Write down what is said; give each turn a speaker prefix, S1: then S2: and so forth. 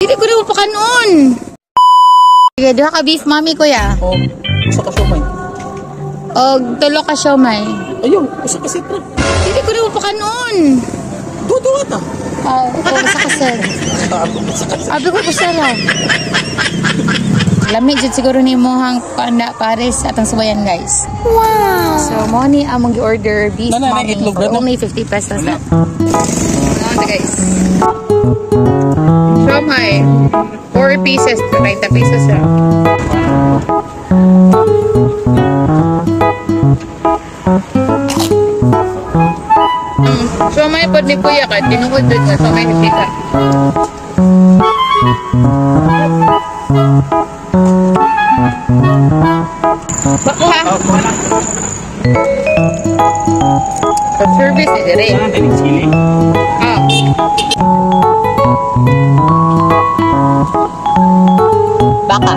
S1: Dili ko rin upakanon. Sige, duha ka beef mami kuya.
S2: O, isa ka siomay.
S1: O, tulo ka siomay.
S2: Ayun, isa ka sitra.
S1: Dili ko rin upakanon.
S2: Dudu ata.
S1: Ito, isa ka sir. Abi ko kusara. Lamig dyan siguro ni Mohang Panda Paris atang subayan guys. Wow! So, mo ni among gi-order beef mami for only 50 pesos na. Ano guys? Siomay. 4 pieces, 30 pesos lang. Siomay po ni Kuya ka, tinukod doon nga siomay ni Pika. Baka service ni Dere. Baka